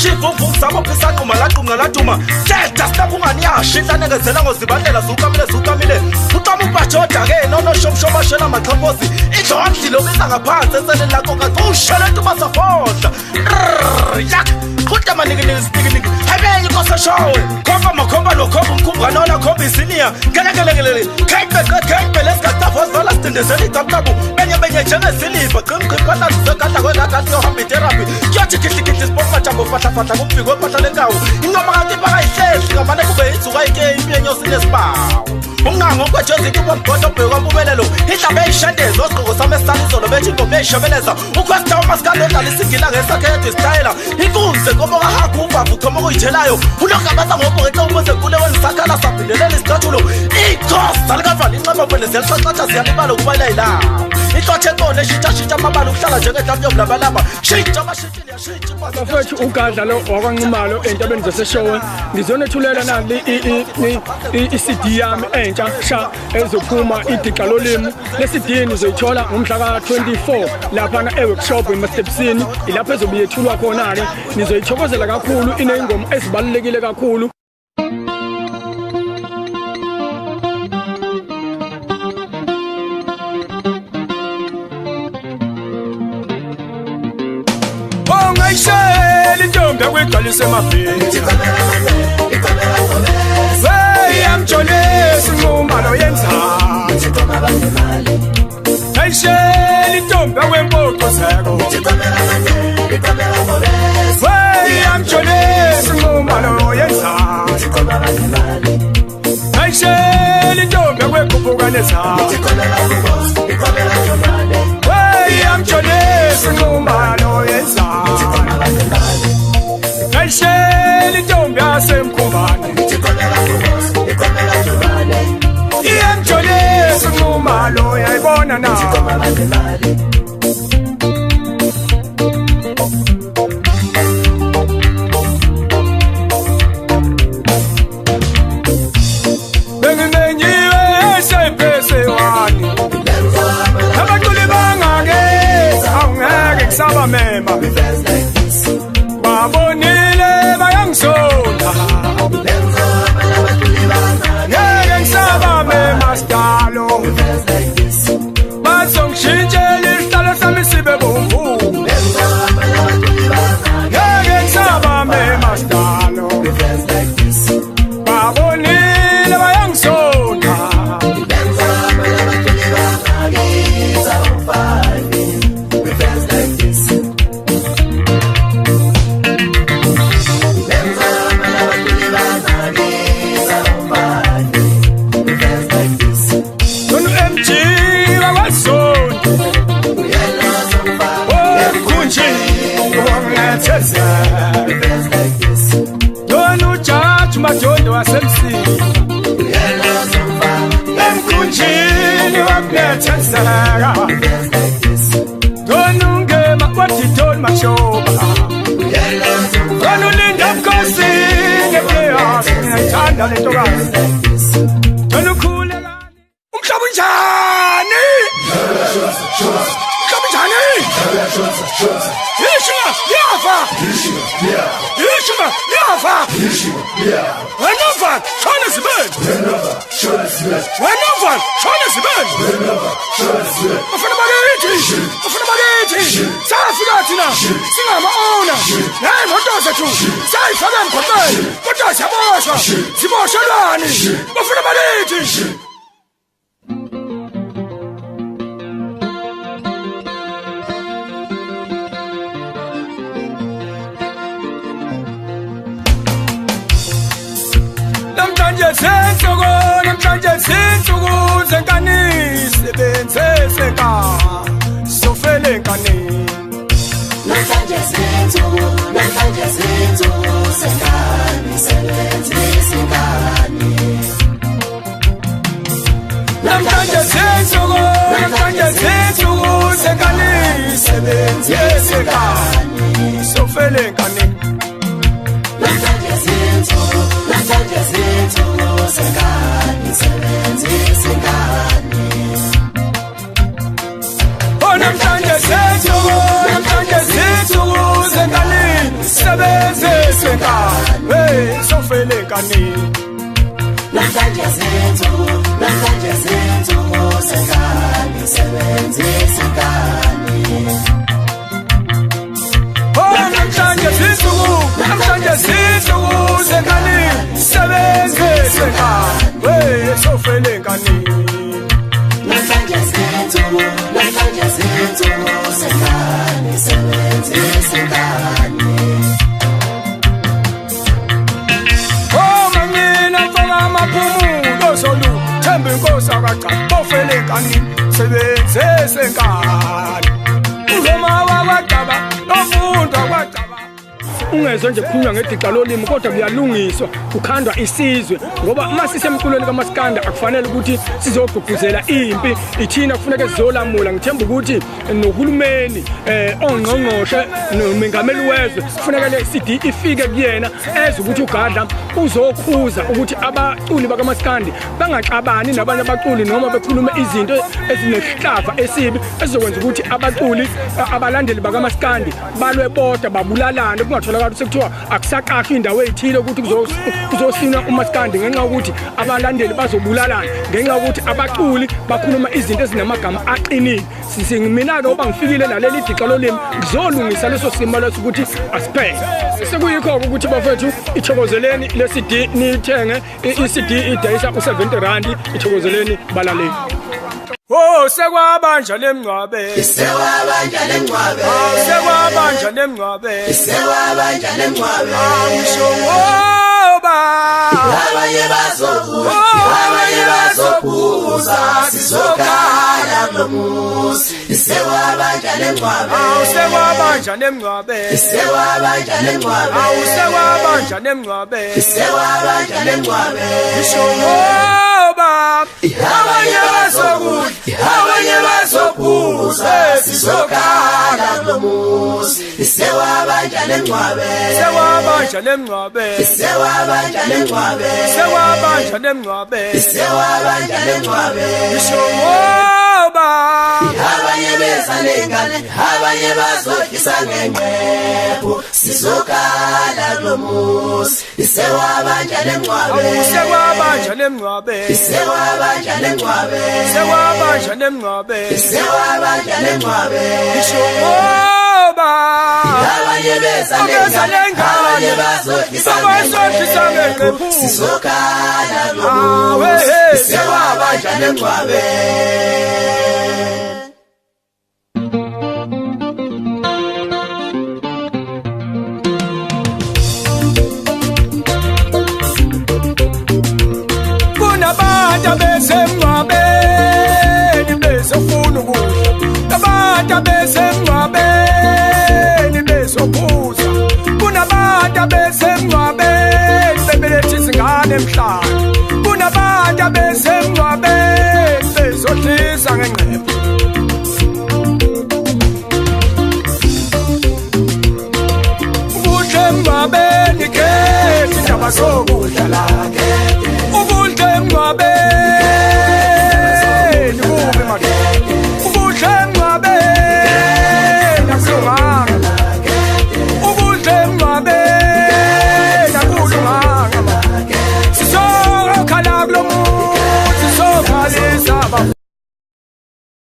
shifu mvumsamo pisaquma laqunga laduma tsheta stabungani yashita negezela ngozibandlela zukamile utama ubhajoda ke nonoshomshomashela maxhaposi idlondlilo bisa ngaphansi eseleni lakho kacushela ntumasafohla yak kuta manikiniki habeyi kosashowe khomba makhomba nokhomba umkhumbanola khomba isiniya ngelekelekele kayibhe lesikatavozola sidindezela icapcabu benye njengesiliva qimqiphatazizekadla kwengakati yohamba itherapy kuyothi kihlikihli sibomajambo fahlafahla kumbiko wepahla lenkawu incoma kanti bakayihlehli ngamane kube yizuka ike imyenyosini esibawu ungango kwejeziki ubomgodo obhekwa mpumelelo idlabe eyishendezi osigqoko sami esisalizolo bethi ingoma eyishebeleza ukwesita umasikandi odlala isingila ngesakhe yedwa isitayela inkunze ngoba kahakho uvavu choma okuyithelayo unogabaza ngobokexe ubuze kule wenisakhala sabhindelela isicathulo ikhosi alikavali incemobele ziyaliqaqatha ziyalibala ukuba ilayila ihlothe enkolo eshintshashintsha amabala ukuhlala njengedlamyo mlabalaba shintsha amashintshini yashintsha bafethu ugadla lo wakwaNxumalo entabeni zaseshowe ngizonethulela nali i-CD yami entsha sha ezophuma idiqa lolimi le-CD nizoyithola ngomhla ka-24 laphana e-workshop eMastepsini ilapho ezobe yethulwa khona-ke nizoyithokozela kakhulu iney'ngoma ezibalulekile kakhulu. Ongayishela intombi yakuyigcwalisa emabheni yamjolisa Nxumalo yenzani ayishela intombi yakwempocozeko yamjolisa Nxumalo yenzani ayishela intombi yakwegubhukanezani yamjolisa Nxumalo yenzani ayishela intombi yasemkhumbane iyamjolisa Nxumalo yayibona na bengimenyiwe esepesewani abaculi bangake awungeke kusaba mema babonile bayangisonda ngeke ngisaba mema sidalo bazongishintshela isihlalo sami sibe bomvu ngeke ngisaba mema sidalo babonile bayangisonda Don't judge my joint was MC. Emkunjini wabetha saka. Don't get my what he told my show. Don't linda mkosi ngeplayoffs ngithanda lento kazi. Don't khuleka. Umhlaba unjani? Umhlaba unjani? Yeshua, Yafa! Whenever, China's man! Whenever, China's man! Ufuna mageti! Safikatina! Singama owner! Nayi moto zethu! Sayifaka emgwaqweni! Kodwa siyaboshwa! Siboshelani! Ufuna mageti! Namhlanje sinsuku zenkani sebenzeseka sofele nkani namhlanje sinsuku zenkani sebenzeseka namhlanje sinsuku zenkani sebenzeseka sofele nkani namhlanje sinsuku zenkani sebenzeseka namhlanje sinsuku zenkani sisebenzise ngani hey sofele enkani namhlanje zinto sengani sebenzise ngani namhlanje zinsuku sengani sebenzise ngani hey sofele enkani namhlanje zinto sengani sebenzise ngani Solu thembe inkosi akaca bofele enkani sebenzise enkani uzoma wakwagaba nofunda kwagaba ungezwe nje khulunywa ngediqa lolimi kodwa kuyalungiswa kukhandwa isizwe ngoba uma sisemculweni kaMaskanda akufanele ukuthi sizogqugquzela impi ithina kufanele sizolamula ngithemba ukuthi nohulumeni ongqongqoshe nomengameli wezwe kufanele iCD ifike kuyena eze ukuthi uGadla uzokhuza ukuthi abaculi bakaMaskandi bangaxabani nabanye abaculi noma bekhulume izinto ezinehlava esibi ezizokwenza ukuthi abaculi abalandeli bakaMaskandi balwe bodwa babulalane kungatholakala sekuthiwa akusaqashwa indawo ezithile ukuthi kuzosina uMaskandi ngenxa ukuthi abalandeli bazobulalana ngenxa ukuthi abaculi bakhuluma izinto ezinamagama aqinile sisingimina ngoba ngifikile naleli diqa lolimi ngizolungisa leso simo leso ukuthi asiphele sekuyikho ukuthi bafethu ithokozeleni leCD nithenge iCD idayisa u70 ithokozeleni balaleli Oh sekwabanja lemncwabe sekwabanja lemncwabe ngisho ngoba abanye bazobuza sizokhala lomusi sekwabanja lemncwabe ngisho ngoba abanye bazobuza sizokhala lomusi sekwabanja lemncwabe ngisho ngoba abanye bezalengane abanye bazofisa ngenqephu sizokhala lomusi sekwabanja lemncwabe ngisho ngoba abanye bezalengane bazofisa ngenqephu sizokhala lomusi sekwabanja lemncwabe kunabantu besemncwabeni bezofuna ukudla abantu besemncwabeni bezophuza kunabantu besemncwabeni bebeletha izingane emhlanje kunabantu besemncwabeni bezodlisa ngenqephu ukudla emncwabeni khethi indaba zokudla la